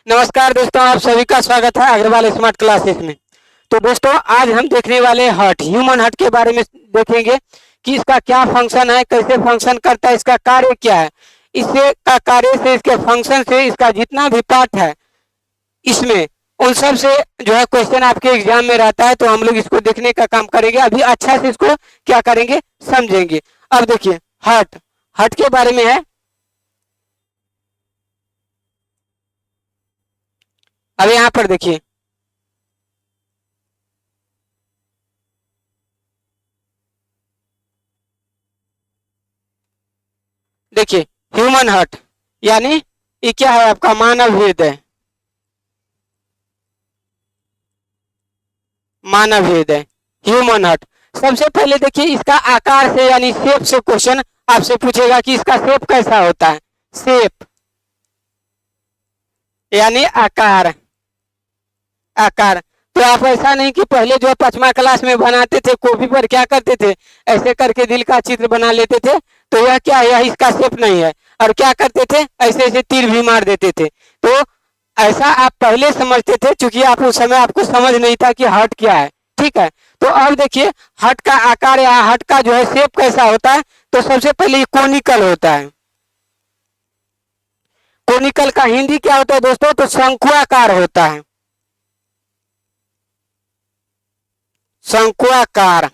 नमस्कार दोस्तों, आप सभी का स्वागत है अग्रवाल स्मार्ट क्लासेस में। तो दोस्तों, आज हम देखने वाले हार्ट, ह्यूमन हार्ट के बारे में देखेंगे कि इसका क्या फंक्शन है, कैसे फंक्शन करता है, इसका कार्य क्या है। इससे का कार्य से, इसके फंक्शन से, इसका जितना भी पार्ट है इसमें, उन सब से जो है क्वेश्चन आपके एग्जाम में रहता है। तो हम लोग इसको देखने का काम करेंगे। अभी अच्छा से इसको क्या करेंगे, समझेंगे। अब देखिए, हार्ट हार्ट के बारे में है। अब यहाँ पर देखिए, ह्यूमन हार्ट यानी ये क्या है, आपका मानव हृदय। मानव हृदय, ह्यूमन हार्ट। सबसे पहले देखिए, इसका आकार से यानी शेप से क्वेश्चन आपसे पूछेगा कि इसका शेप कैसा होता है। शेप यानी आकार। आकार तो आप ऐसा नहीं कि पहले जो 5वां क्लास में बनाते थे कॉपी पर, क्या करते थे, ऐसे करके दिल का चित्र बना लेते थे। तो यह क्या है, यह इसका शेप नहीं है। और क्या करते थे, ऐसे ऐसे तीर भी मार देते थे। तो ऐसा आप पहले समझते थे, क्योंकि आप उस समय आपको समझ नहीं था कि हार्ट क्या है। ठीक है, तो अब देखिए हार्ट का आकार या हार्ट का जो है शेप कैसा होता है। तो सबसे पहले ये कोनिकल होता है। कोनिकल का हिंदी क्या होता है दोस्तों, तो शंकुआकार होता है। शंकुआकार,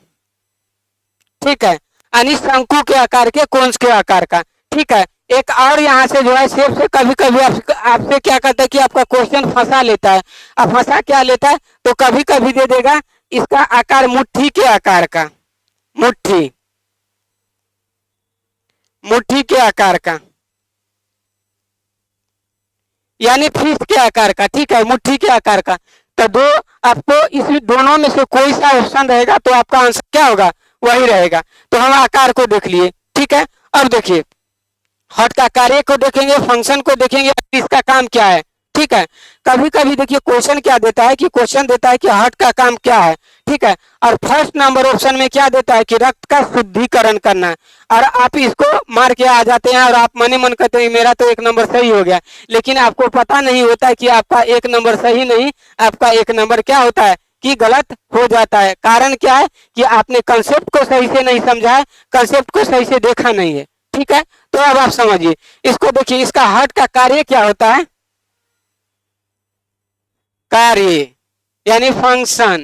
ठीक है, यानी शंकु के आकार के, कोन्स के आकार का। ठीक है, एक और यहाँ से जो है शेप से कभी कभी आपसे क्या करता है कि आपका क्वेश्चन फंसा लेता है। अब फंसा क्या लेता है, तो कभी कभी दे देगा इसका आकार मुट्ठी के आकार का। मुट्ठी, मुट्ठी के आकार का यानी फिश के आकार का। ठीक है, मुट्ठी के आकार का। तो दो आपको इस दोनों में से कोई सा ऑप्शन रहेगा तो आपका आंसर क्या होगा, वही रहेगा। तो हम आकार को देख लिए। ठीक है, अब देखिए हार्ट का कार्य को देखेंगे, फंक्शन को देखेंगे, इसका काम क्या है। ठीक है, कभी कभी देखिए क्वेश्चन क्या देता है, कि क्वेश्चन देता है कि हार्ट का काम क्या है। ठीक है, और फर्स्ट नंबर ऑप्शन में क्या देता है कि रक्त का शुद्धिकरण करना। और आप इसको मार के आ जाते हैं और आप मने मन कहते हैं मेरा तो 1 नंबर सही हो गया। लेकिन आपको पता नहीं होता है कि आपका 1 नंबर सही नहीं, आपका 1 नंबर क्या होता है कि गलत हो जाता है। कारण क्या है कि आपने कंसेप्ट को सही से नहीं समझा है, कंसेप्ट को सही से देखा नहीं है। ठीक है, तो अब आप समझिए इसको। देखिए इसका हार्ट का कार्य क्या होता है। कार्य यानी फंक्शन,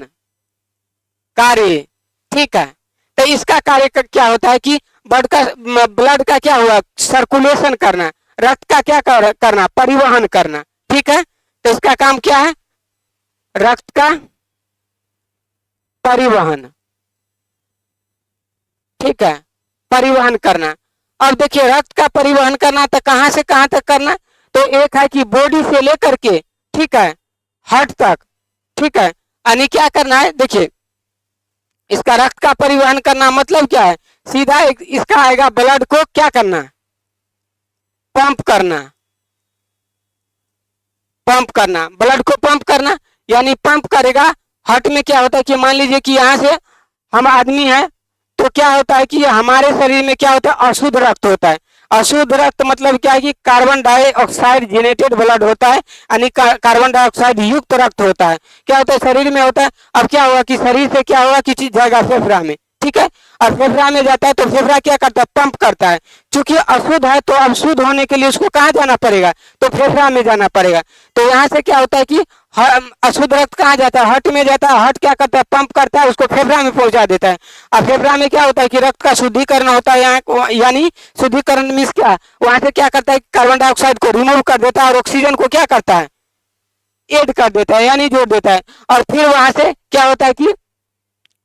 कार्य। ठीक है, तो इसका कार्य क्या होता है कि ब्लड का क्या हुआ, सर्कुलेशन करना, रक्त का क्या करना, परिवहन करना। ठीक है, तो इसका काम क्या है, रक्त का परिवहन। ठीक है, परिवहन करना। अब देखिए रक्त का परिवहन करना तो कहां से कहां तक करना, तो एक है कि बॉडी से लेकर के, ठीक है, हार्ट तक। ठीक है, यानी क्या करना है, देखिए इसका रक्त का परिवहन करना मतलब क्या है, सीधा इसका आएगा ब्लड को क्या करना, पंप करना। पंप करना, ब्लड को पंप करना, यानी पंप करेगा। हार्ट में क्या होता है कि मान लीजिए कि यहां से हम आदमी हैं, तो क्या होता है कि हमारे शरीर में क्या होता है, अशुद्ध रक्त होता है। अशुद्ध रक्त मतलब क्या है कि कार्बन डाइऑक्साइड जेनेटेड ब्लड होता है, यानी कार्बन डाइऑक्साइड युक्त रक्त होता है। क्या होता है, शरीर में होता है। अब क्या हुआ कि शरीर से क्या हुआ कि चीज जाएगा फेफड़ा में। ठीक है, और फेफड़ा में जाता है तो फेफड़ा क्या करता है, पंप करता है। क्योंकि अशुद्ध है तो अब शुद्ध होने के लिए उसको कहाँ जाना पड़ेगा, तो फेफड़ा में जाना पड़ेगा। तो यहाँ से क्या होता है कि अशुद्ध रक्त कहाँ जाता है, हार्ट में जाता है। हार्ट क्या करता है, पंप करता है, उसको फेफड़ा में पहुंचा देता है। अब फेफड़ा में क्या होता है कि रक्त का शुद्धिकरण होता है, यहाँ यानी शुद्धिकरण मीन्स क्या, वहां से क्या करता है, कार्बन डाइऑक्साइड को रिमूव कर देता है और ऑक्सीजन को क्या करता है, ऐड कर देता है, यानी जोड़ देता है। और फिर वहां से क्या होता है कि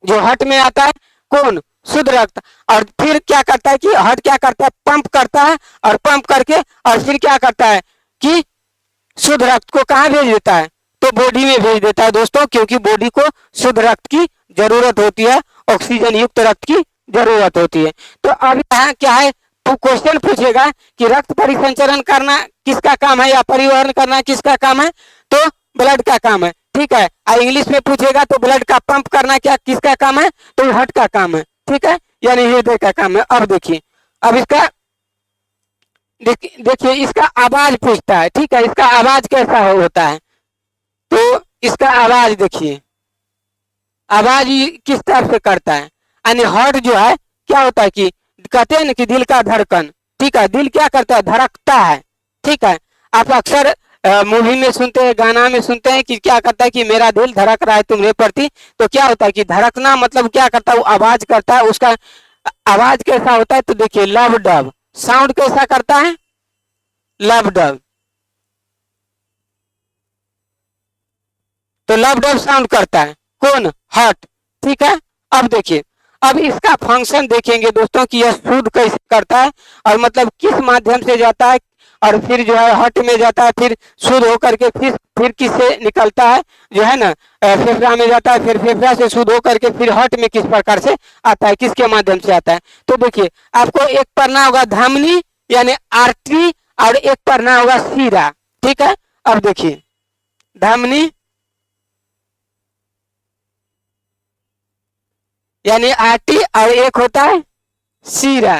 जो हार्ट में आता है कौन, शुद्ध रक्त। और फिर क्या करता है कि हार्ट क्या करता है, पंप करता है, और पंप करके और फिर क्या करता है कि शुद्ध रक्त को कहाँ भेज देता है, तो बॉडी में भेज देता है दोस्तों। क्योंकि बॉडी को शुद्ध रक्त की जरूरत होती है, ऑक्सीजन युक्त रक्त की जरूरत होती है। तो अब यहाँ क्या है, तो क्वेश्चन पूछेगा कि रक्त परिसंचरण करना किसका काम है, या परिवहन करना किसका काम है, तो ब्लड का काम है। ठीक है, इंग्लिश में पूछेगा तो ब्लड का पंप करना क्या किसका काम है, तो हार्ट का काम है। ठीक है, यानी हृदय का काम है। अब देखिए, अब इसका देखिए इसका आवाज पूछता है, ठीक है, इसका आवाज कैसा होता है, तो इसका आवाज देखिए, आवाज ये किस तरह से करता है। यानी हार्ट जो है क्या होता है कि कहते हैं ना कि दिल का धड़कन, ठीक है, दिल क्या करता है, धड़कता है, ठीक है। आप अक्सर मूवी में सुनते हैं, गाना में सुनते हैं कि क्या करता है कि मेरा दिल धड़क रहा है तुम्हारे प्रति, तो क्या होता है कि धड़कना मतलब क्या करता है, वो आवाज करता है। उसका आवाज कैसा होता है, तो देखिए लव डब, साउंड कैसा करता है, लव डब, तो लव डब साउंड करता है कौन, हार्ट, ठीक है। अब देखिए, अब इसका फंक्शन देखेंगे दोस्तों कि यह शुद्ध कैसे करता है और मतलब किस माध्यम से जाता है, और फिर जो है हार्ट में जाता है, फिर शुद्ध होकर के फिर किससे निकलता है, जो है ना फेफड़ा में जाता है, फिर फेफड़ा से शुद्ध होकर के फिर हार्ट में किस प्रकार से आता है, किसके माध्यम से आता है। तो देखिए आपको एक पढ़ना होगा धमनी यानी आर्टरी, और एक पढ़ना होगा सीरा, ठीक है। अब देखिए धमनी यानी आर्टरी और एक होता है सीरा,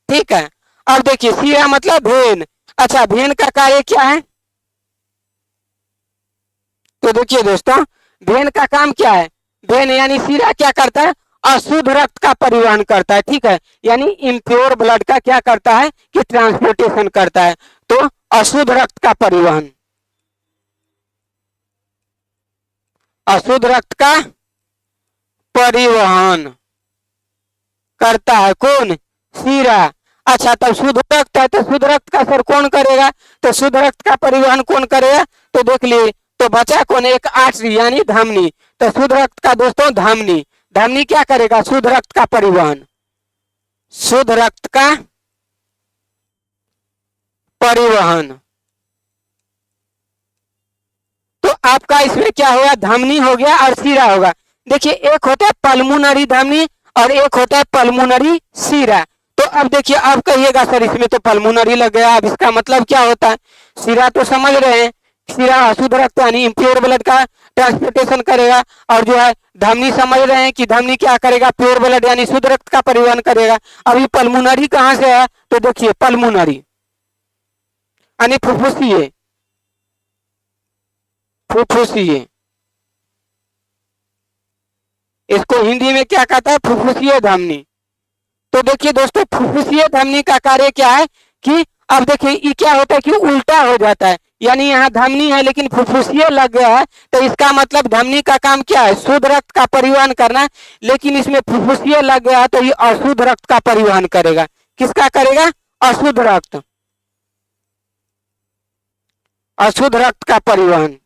ठीक है। अब देखिए सीरा मतलब भेन, अच्छा भेन का कार्य क्या है, तो देखिए दोस्तों भेन का काम क्या है, भेन यानी सीरा क्या करता है, अशुद्ध रक्त का परिवहन करता है, ठीक है। यानी इम्प्योर ब्लड का क्या करता है कि ट्रांसपोर्टेशन करता है, तो अशुद्ध रक्त का परिवहन, अशुद्ध रक्त का परिवहन करता है कौन, सीरा। अच्छा तब शुद्ध रक्त है, तो शुद्ध रक्त का सर कौन करेगा, तो शुद्ध रक्त का परिवहन कौन करेगा, तो देख लिए, तो बचा कौन, एक आर्टरी यानी धमनी, तो शुद्ध रक्त का दोस्तों धमनी, धमनी क्या करेगा, शुद्ध रक्त का परिवहन, शुद्ध रक्त का परिवहन। तो आपका इसमें क्या होगा, धमनी हो गया और सीरा होगा। देखिए एक होता है पल्मोनरी धमनी और एक होता है पल्मोनरी सीरा। तो अब देखिए अब कहिएगा सर इसमें तो पल्मोनरी लग गया, अब इसका मतलब क्या होता है, सीरा तो समझ रहे हैं, सीरा अशुद्ध रक्त यानी इम्प्योर ब्लड का ट्रांसपोर्टेशन करेगा, और जो है धमनी समझ रहे हैं कि धमनी क्या करेगा, प्योर ब्लड यानी शुद्ध रक्त का परिवहन करेगा। अभी पल्मोनरी कहाँ से है, तो देखिए पल्मोनरी यानी फुफ्फुसीय, फुफ्फुसीय, इसको हिंदी में क्या कहता है, फुफ्फुसीय धमनी। तो देखिए दोस्तों फुफ्फुसीय धमनी का कार्य क्या है कि अब देखिए ये क्या होता है कि उल्टा हो जाता है, यानी यहाँ धमनी है लेकिन फुफ्फुसीय लग गया है, तो इसका मतलब धमनी का काम क्या है, शुद्ध रक्त का परिवहन करना, लेकिन इसमें फुफ्फुसीय लग गया है तो ये अशुद्ध रक्त का परिवहन करेगा, किसका करेगा, अशुद्ध रक्त, अशुद्ध रक्त का परिवहन।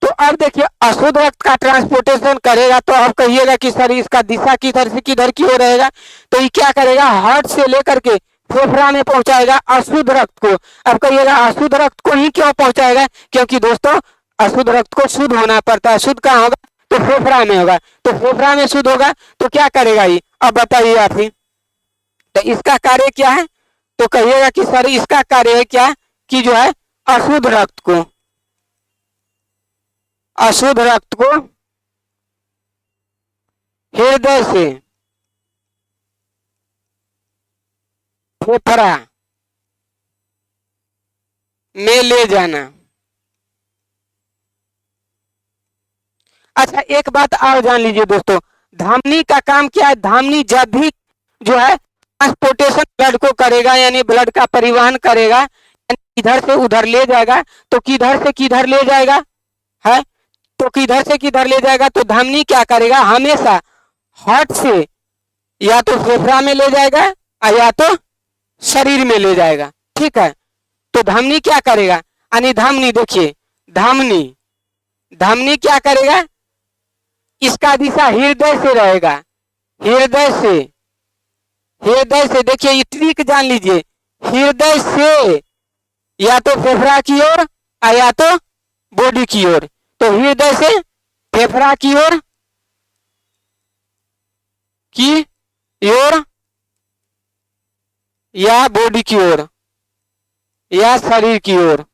तो अब देखिए अशुद्ध रक्त का ट्रांसपोर्टेशन करेगा, तो अब कहिएगा कि सर इसका दिशा किधर से किधर की ओर रहेगा, तो ये क्या करेगा, हार्ट से लेकर के फेफड़ा में पहुंचाएगा अशुद्ध रक्त को। अब कहिएगा अशुद्ध रक्त को ही क्यों पहुंचाएगा, क्योंकि दोस्तों अशुद्ध रक्त को शुद्ध होना पड़ता है, शुद्ध कहाँ होगा, तो फेफड़ा में होगा, तो फेफड़ा में शुद्ध होगा तो क्या करेगा ये, अब बताइए आप ही, तो इसका कार्य क्या है, तो कहिएगा कि सर इसका कार्य है क्या कि जो है अशुद्ध रक्त को, अशुद्ध रक्त को हृदय से फेफड़ा में ले जाना। अच्छा एक बात और जान लीजिए दोस्तों, धमनी का काम क्या है, धमनी जब भी जो है ट्रांसपोर्टेशन ब्लड को करेगा यानी ब्लड का परिवहन करेगा, इधर से उधर ले जाएगा, तो किधर से किधर ले जाएगा है, तो किधर से किधर ले जाएगा, तो धमनी क्या करेगा, हमेशा हार्ट से या तो फेफड़ा में ले जाएगा या तो शरीर में ले जाएगा, ठीक है। तो धमनी क्या करेगा, यानी धमनी देखिए, धमनी, धमनी क्या करेगा, इसका दिशा हृदय से रहेगा, हृदय से, हृदय से देखिए ये ट्रिक जान लीजिए, हृदय से या तो फेफड़ा की ओर या तो बॉडी की ओर, तो हृदय से फेफड़ा की ओर, की ओर या बॉडी की ओर या शरीर की ओर।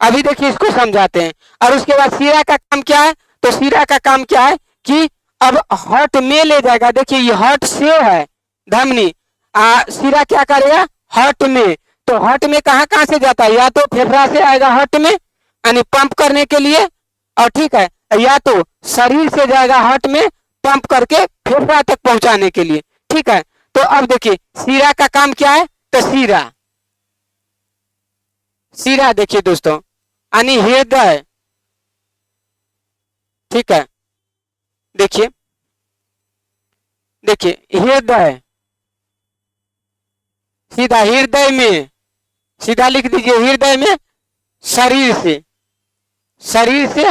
अभी देखिए इसको समझाते हैं। और उसके बाद शीरा का काम क्या है, तो शीरा का काम क्या है कि अब हार्ट में ले जाएगा। देखिए ये हार्ट से है धमनी, शीरा क्या करेगा हार्ट में। तो हार्ट में कहाँ कहाँ से जाता है, या तो फेफड़ा से आएगा हार्ट में यानी पंप करने के लिए, और ठीक है, या तो शरीर से जाएगा हार्ट में पंप करके फेफड़ा तक पहुंचाने के लिए। ठीक है, तो अब देखिए शीरा का काम क्या है, तो शीरा शीरा देखिए दोस्तों यानी हृदय। ठीक है, देखिए देखिए हृदय, सीधा हृदय में, सीधा लिख दीजिए हृदय में, शरीर से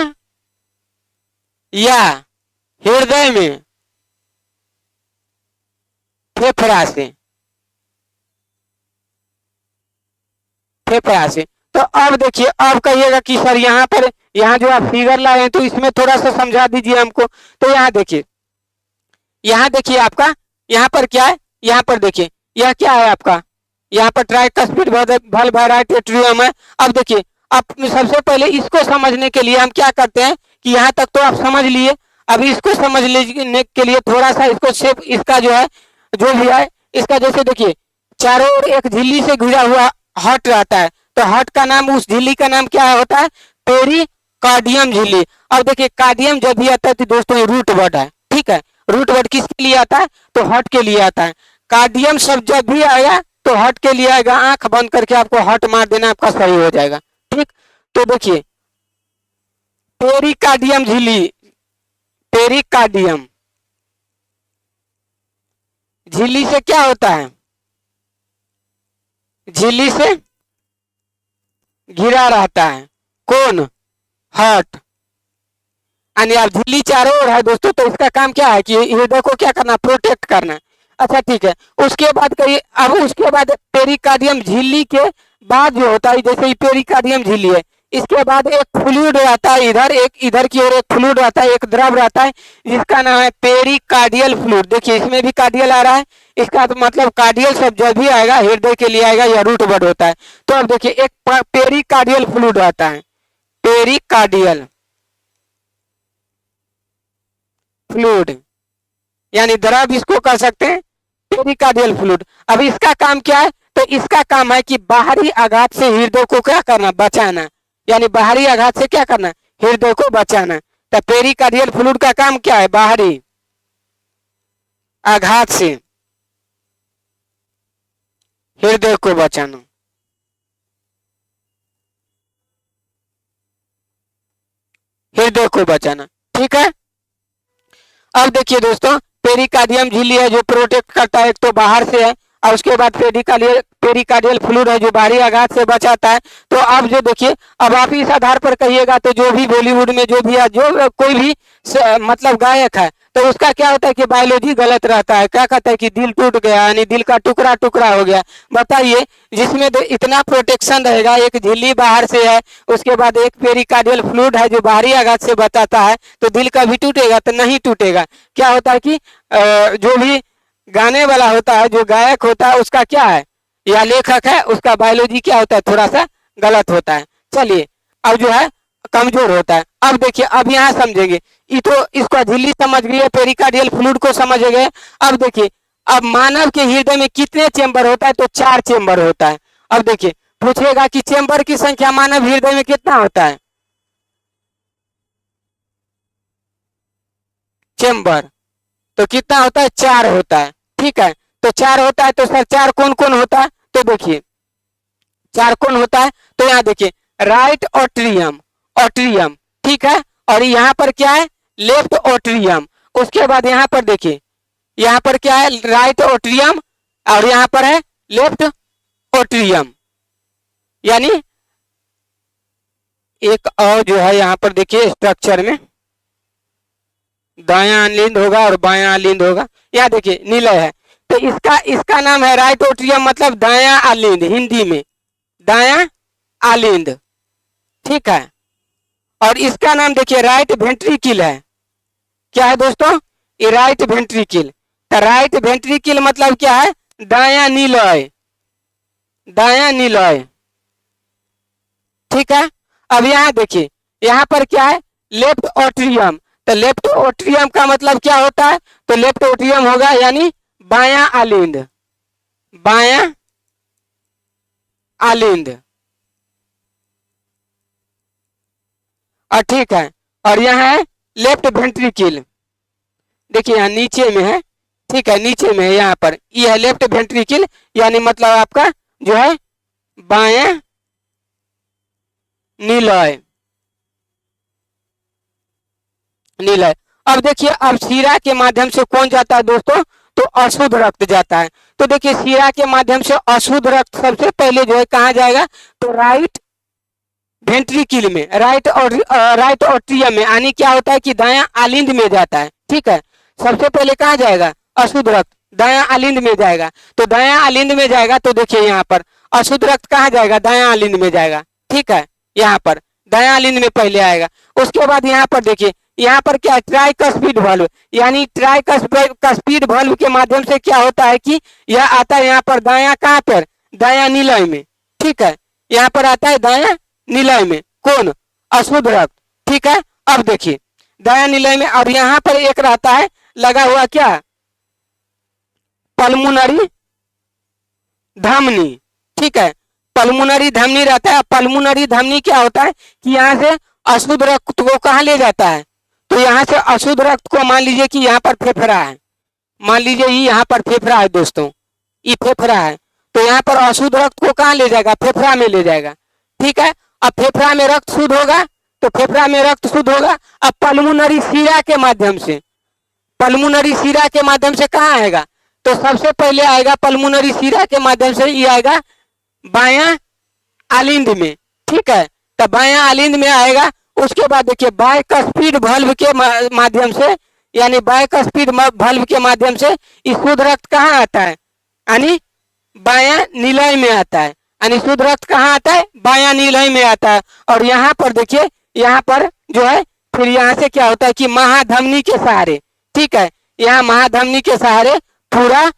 या हृदय में फेफड़ा से, फेफड़ा से। तो अब देखिए, अब कहिएगा कि सर यहाँ पर, यहाँ जो आप फिगर लाए हैं तो इसमें थोड़ा सा समझा दीजिए हमको। तो यहाँ देखिए, यहाँ देखिए आपका, यहाँ पर क्या है, यहाँ पर देखिए यह क्या है आपका, यहाँ पर ट्राइकस्पिड वल्व एट्रियम है। अब देखिए, अब सबसे पहले इसको समझने के लिए हम क्या करते हैं कि यहाँ तक तो आप समझ लिए, अभी इसको समझने के लिए थोड़ा सा इसको शेप, इसका जो है जो भी है इसका, जैसे देखिए चारों ओर एक झिल्ली से घिरा हुआ हार्ट रहता है, तो हार्ट का नाम, उस झिल्ली का नाम क्या होता है, पेरिकार्डियम झिल्ली। अब देखिए कार्डियम जब भी आता है तो दोस्तों ये रूट वर्ड है। ठीक है, रूट वर्ड किसके लिए आता है, तो हार्ट के लिए आता है। कार्डियम शब्द जब भी आएगा तो हार्ट के लिए आएगा, आंख बंद करके आपको हार्ट मार देना, आपका सही हो जाएगा। ठीक, तो देखिए पेरिकार्डियम झिल्ली, पेरिकार्डियम झिल्ली से क्या होता है, झिल्ली से घिरा रहता है कौन, हार्ट। यानी आप झिल्ली चारों ओर है दोस्तों, तो इसका काम क्या है कि हृदय को क्या करना, प्रोटेक्ट करना। अच्छा ठीक है, उसके बाद कहिए, अब उसके बाद पेरिकार्डियम झिल्ली के बाद जो होता है, जैसे ये पेरिकार्डियम झिल्ली है, इसके बाद एक फ्लूइड रहता है इधर, एक इधर की ओर एक फ्लूइड रहता है, एक द्रव रहता है जिसका नाम है पेरिकार्डियल फ्लूइड। देखिए इसमें भी कार्डियल आ रहा है, इसका तो मतलब कार्डियल शब्द जब भी आएगा हृदय के लिए आएगा, या रूट वर्ड होता है। तो अब देखिए एक पेरिकार्डियल फ्लूइड रहता है, पेरिकार्डियल फ्लूइड यानी द्रव इसको कह सकते हैं पेरिकार्डियल फ्लूइड। अब इसका काम क्या है, तो इसका काम है कि बाहरी आघात से हृदय को क्या करना, बचाना, यानी बाहरी आघात से क्या करना, हृदय को बचाना। तो पेरिकार्डियल फ्लूइड का काम क्या है, बाहरी आघात से हृदय को बचाना। हृदय को बचाना, ठीक है। अब देखिए दोस्तों, पेरिकार्डियम झिल्ली है जो प्रोटेक्ट करता है, एक तो बाहर से है, और उसके बाद पेरिकार्डियल फ्लूइड है जो बाहरी आघात से बचाता है। तो अब जो देखिए, अब आप इस आधार पर कहिएगा, तो जो भी बॉलीवुड में जो भी है, जो कोई भी मतलब गायक है, तो उसका क्या होता है कि बायोलॉजी गलत रहता है, क्या कहता है कि दिल टूट गया, यानी दिल का टुकड़ा टुकड़ा हो गया। बताइए, जिसमें तो इतना प्रोटेक्शन रहेगा, एक झिल्ली बाहर से है, उसके बाद एक पेरिकार्डियल फ्लूइड है जो बाहरी आघात से बचाता है, तो दिल का भी टूटेगा तो नहीं टूटेगा। क्या होता है कि जो भी गाने वाला होता है, जो गायक होता है, उसका क्या है, या लेखक है, उसका बायोलॉजी क्या होता है, थोड़ा सा गलत होता है। चलिए, अब जो है कमजोर होता है। अब देखिए, अब यहाँ समझेंगे, ये तो इसको झिल्ली समझ गए, पेरिकार्डियल फ्लूइड को समझ गए। अब देखिए, अब मानव के हृदय में कितने चेंबर होता है, तो 4 चेंबर होता है। अब देखिए, पूछेगा कि चेंबर की संख्या मानव हृदय में कितना होता है, चेंबर तो कितना होता है, 4 होता है। ठीक है, तो 4 होता है, तो सर 4 कौन कौन होता है, तो देखिए 4 कौन होता है, तो यहाँ देखिए राइट ऑट्रियम, ऑट्रियम, ठीक है, और यहाँ पर क्या है, लेफ्ट ऑट्रियम। उसके बाद यहाँ पर देखिए, यहाँ पर क्या है, राइट ऑट्रियम, और यहाँ पर है लेफ्ट ऑट्रियम। यानी एक और जो है यहाँ पर देखिए स्ट्रक्चर में दायां अलिंद होगा और बायां अलिंद होगा। यहाँ देखिए निलय है, तो इसका नाम है राइट ओट्रियम, मतलब दायां अलिंद, हिंदी में दायां अलिंद। ठीक है, और इसका नाम देखिए राइट वेंट्रिकल है। क्या है दोस्तों, ये राइट वेंट्रिकल। तो राइट वेंट्रिकल मतलब क्या है, दायां निलय, दायां निलय। ठीक है, अब यहाँ देखिए, यहाँ पर क्या है, लेफ्ट ओट्रियम। तो लेफ्ट ओट्रियम का मतलब क्या होता है, तो लेफ्ट ओट्रियम होगा यानी बायां आलिंद, बायां आलिंद। और ठीक है, और यहाँ है लेफ्ट वेंट्रिकल, देखिए यहाँ नीचे में है, ठीक है, नीचे में है यहाँ पर, यह है लेफ्ट वेंट्रिकल, यानी मतलब आपका जो है बायां निलय, निलय। अब देखिए, अब शिरा के माध्यम से कौन जाता है दोस्तों, तो अशुद्ध रक्त जाता है। तो देखिए शिरा के माध्यम से अशुद्ध रक्त सबसे पहले जो है कहाँ जाएगा, तो राइट वेंट्रिकल में, राइट ऑट्रियम में, यानी क्या होता है कि दायां आलिंद में जाता है। ठीक है, सबसे पहले कहाँ जाएगा, अशुद्ध रक्त दायां आलिंद में जाएगा। तो दायां आलिंद में जाएगा, तो देखिए यहाँ पर अशुद्ध रक्त कहाँ जाएगा, दायां आलिंद में जाएगा। ठीक है, यहाँ पर दायां आलिंद में पहले आएगा। उसके बाद यहाँ पर देखिए, यहाँ पर क्या, ट्राइकस्पिड वाल्व, यानी ट्राइकस्पिड वाल्व के माध्यम से क्या होता है कि यह आता है यहाँ पर दायां, कहाँ पर, दायां निलय में। ठीक है, यहाँ पर आता है दायां निलय में, कौन, अशुद्ध रक्त। ठीक है, अब देखिए दायां निलय में, और यहाँ पर एक रहता है लगा हुआ क्या, पल्मुनरी धमनी। ठीक है, पल्मुनरी धमनी रहता है। पल्मुनरी धमनी क्या होता है कि यहाँ से अशुद्ध रक्त को कहाँ ले जाता है, तो यहाँ से अशुद्ध रक्त को, मान लीजिए कि यहाँ पर फेफड़ा है, मान लीजिए ये यहाँ पर फेफड़ा है दोस्तों, ये फेफड़ा है, तो यहाँ पर अशुद्ध रक्त को कहाँ ले जाएगा, फेफड़ा में ले जाएगा। ठीक है, अब फेफड़ा में रक्त शुद्ध होगा, तो फेफड़ा में रक्त शुद्ध होगा। अब पल्मुनरी शिरा के माध्यम से, पल्मुनरी शिरा के माध्यम से कहाँ आएगा, तो सबसे पहले आएगा पल्मुनरी शिरा के माध्यम से, ये आएगा बायां आलिंद में। ठीक है, तो बायां आलिंद में आएगा। उसके बाद देखिए बायकस्पिड वाल्व के माध्यम से, यानी बायकस्पिड वाल्व के माध्यम से इस शुद्ध रक्त कहाँ आता है, यानी बायां निलय में आता है, यानी शुद्ध रक्त कहाँ आता है, बायां निलय में आता है। और यहाँ पर देखिए, यहाँ पर जो है फिर यहाँ से क्या होता है कि महाधमनी के सहारे, ठीक है, यहाँ महाधमनी के सहारे पूरा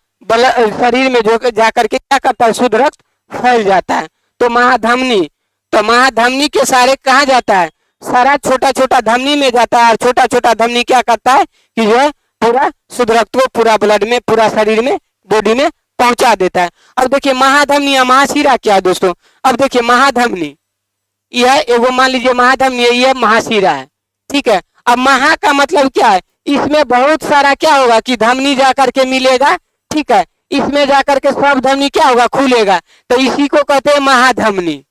शरीर में जो जाकर के क्या करता है, शुद्ध रक्त फैल जाता है। तो महाधमनी, तो महाधमनी के सहारे कहाँ जाता है, सारा छोटा छोटा धमनी में जाता है, और छोटा छोटा धमनी क्या करता है कि जो है पूरा शुद्ध रक्त को पूरा ब्लड में, पूरा शरीर में, बॉडी में पहुंचा देता है। अब देखिए महाधमनी या महाशिरा क्या है दोस्तों, अब देखिए महाधमनी यह एगो, मान लीजिए महाधमनी है, यह महाशिरा है। ठीक है, अब महा का मतलब क्या है, इसमें बहुत सारा क्या होगा कि धमनी जाकर के मिलेगा। ठीक है, इसमें जाकर के सब धमनी क्या होगा, खुलेगा, तो इसी को कहते हैं महाधमनी।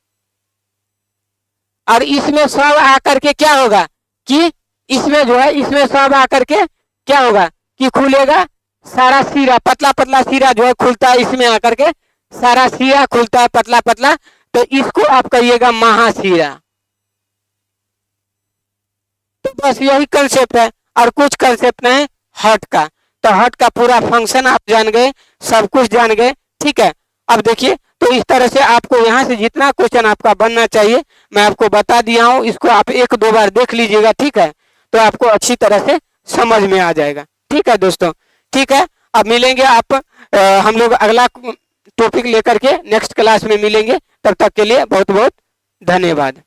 और इसमें सब आकर के क्या होगा कि इसमें जो है, इसमें सब आकर के क्या होगा कि खुलेगा, सारा सीरा, पतला पतला सीरा जो है खुलता है, इसमें आकर के सारा सीरा खुलता है पतला पतला, तो इसको आप कहिएगा महाशिरा। तो बस यही कंसेप्ट है, और कुछ कंसेप्ट नहीं हार्ट का। तो हार्ट का पूरा फंक्शन आप जान गए, सब कुछ जान गए। ठीक है, अब देखिए, तो इस तरह से आपको यहाँ से जितना क्वेश्चन आपका बनना चाहिए मैं आपको बता दिया हूँ, इसको आप एक दो बार देख लीजिएगा। ठीक है, तो आपको अच्छी तरह से समझ में आ जाएगा। ठीक है दोस्तों, ठीक है, अब मिलेंगे आप, हम लोग अगला टॉपिक लेकर के नेक्स्ट क्लास में मिलेंगे। तब तक के लिए बहुत बहुत धन्यवाद।